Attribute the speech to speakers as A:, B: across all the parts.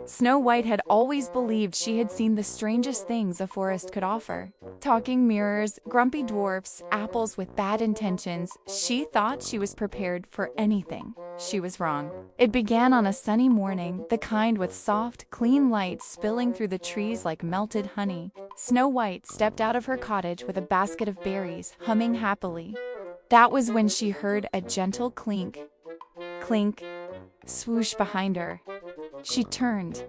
A: Snow White had always believed she had seen the strangest things a forest could offer. Talking mirrors, grumpy dwarfs, apples with bad intentions, she thought she was prepared for anything. She was wrong. It began on a sunny morning, the kind with soft, clean light spilling through the trees like melted honey. Snow White stepped out of her cottage with a basket of berries, humming happily. That was when she heard a gentle clink, clink, swoosh behind her. She turned.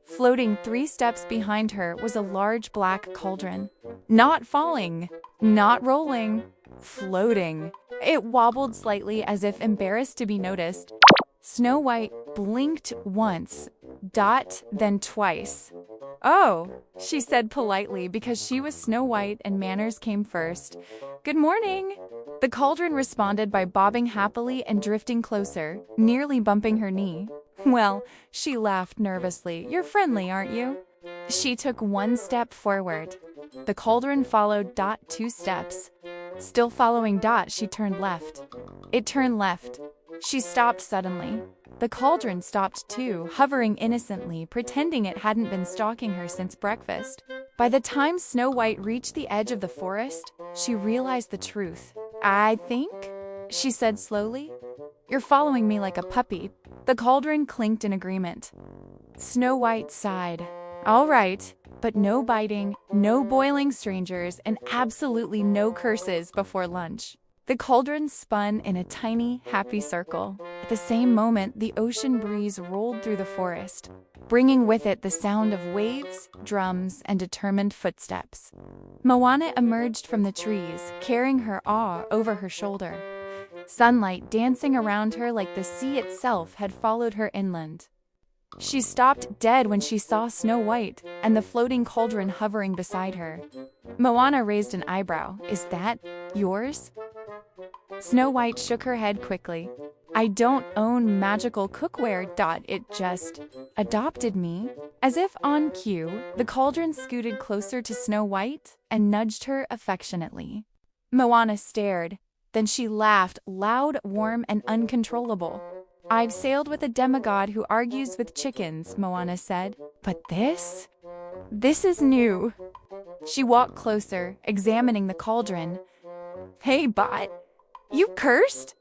A: Floating 3 steps behind her was a large black cauldron. Not falling, not rolling, floating. It wobbled slightly as if embarrassed to be noticed. Snow White blinked once, then twice. "Oh," she said politely because she was Snow White and manners came first. "Good morning." The cauldron responded by bobbing happily and drifting closer, nearly bumping her knee. "Well," she laughed nervously, "you're friendly, aren't you?" She took 1 step forward. The cauldron followed 2 steps. Still following she turned left. It turned left. She stopped suddenly. The cauldron stopped too, hovering innocently, pretending it hadn't been stalking her since breakfast. By the time Snow White reached the edge of the forest, she realized the truth. "I think," she said slowly, "you're following me like a puppy." The cauldron clinked in agreement. Snow White sighed. "All right, but no biting, no boiling strangers, and absolutely no curses before lunch." The cauldron spun in a tiny, happy circle. At the same moment, the ocean breeze rolled through the forest, bringing with it the sound of waves, drums, and determined footsteps. Moana emerged from the trees, carrying her awe over her shoulder. Sunlight dancing around her like the sea itself had followed her inland. She stopped dead when she saw Snow White and the floating cauldron hovering beside her. Moana raised an eyebrow. "Is that yours?" Snow White shook her head quickly. "I don't own magical cookware. It just adopted me." As if on cue, the cauldron scooted closer to Snow White and nudged her affectionately. Moana stared. Then she laughed, loud, warm, and uncontrollable. "I've sailed with a demigod who argues with chickens," Moana said. "But this is new." She walked closer, examining the cauldron. "Hey, bot, you cursed?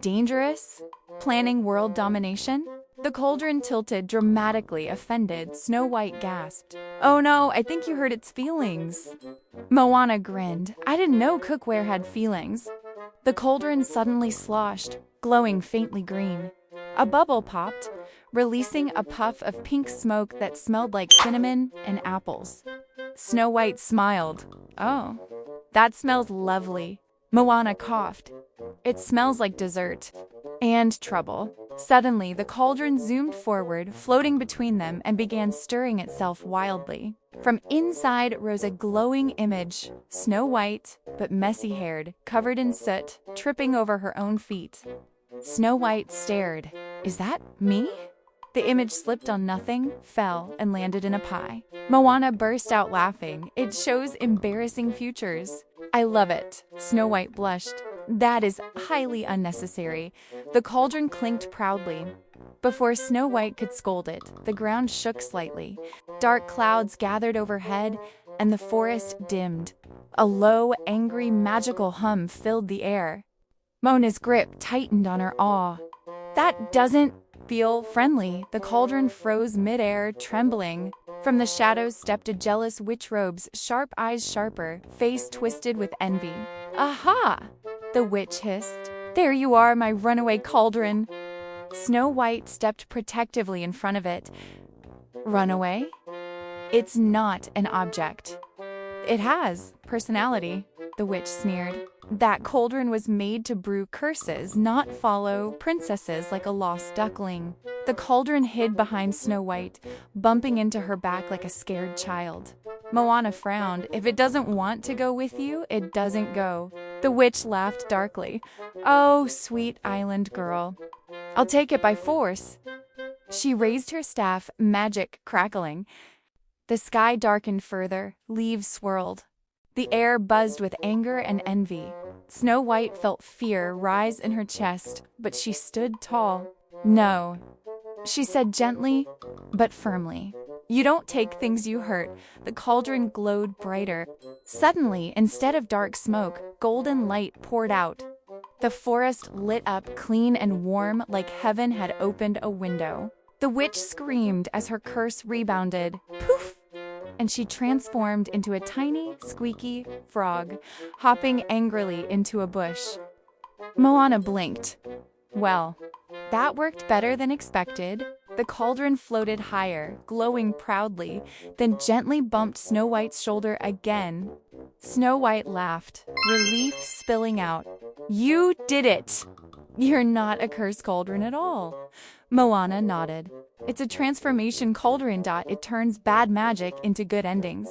A: Dangerous? Planning world domination?" The cauldron tilted dramatically, offended. Snow White gasped. "Oh no, I think you hurt its feelings." Moana grinned. "I didn't know cookware had feelings." The cauldron suddenly sloshed, glowing faintly green. A bubble popped, releasing a puff of pink smoke that smelled like cinnamon and apples. Snow White smiled. "Oh, that smells lovely." Moana coughed. "It smells like dessert. And trouble." Suddenly, the cauldron zoomed forward, floating between them, and began stirring itself wildly. From inside rose a glowing image, Snow White, but messy-haired, covered in soot, tripping over her own feet. Snow White stared. "Is that me?" The image slipped on nothing, fell, and landed in a pie. Moana burst out laughing. "It shows embarrassing futures." "I love it." Snow White blushed. "That is highly unnecessary." The cauldron clinked proudly. Before Snow White could scold it, the ground shook slightly. Dark clouds gathered overhead, and the forest dimmed. A low, angry, magical hum filled the air. Moana's grip tightened on her awe. "That doesn't feel friendly." The cauldron froze midair, trembling. From the shadows stepped a jealous witch robe's sharp eyes sharper, face twisted with envy. "Aha!" the witch hissed. "There you are, my runaway cauldron." Snow White stepped protectively in front of it. "Runaway? It's not an object. It has personality," the witch sneered. "That cauldron was made to brew curses, not follow princesses like a lost duckling." The cauldron hid behind Snow White, bumping into her back like a scared child. Moana frowned. "If it doesn't want to go with you, it doesn't go." The witch laughed darkly. "Oh, sweet island girl. I'll take it by force." She raised her staff, magic crackling. The sky darkened further, leaves swirled. The air buzzed with anger and envy. Snow White felt fear rise in her chest, but she stood tall. "No, she said gently but firmly. You don't take things you hurt. The cauldron glowed brighter. Suddenly, instead of dark smoke, golden light poured out. The forest lit up clean and warm like heaven had opened a window. The witch screamed as her curse rebounded. Poof! And she transformed into a tiny, squeaky frog, hopping angrily into a bush. Moana blinked. Well, that worked better than expected. The cauldron floated higher, glowing proudly, then gently bumped Snow White's shoulder again. Snow White laughed, relief spilling out. You did it! You're not a cursed cauldron at all. Moana nodded. It's a transformation cauldron. It turns bad magic into good endings.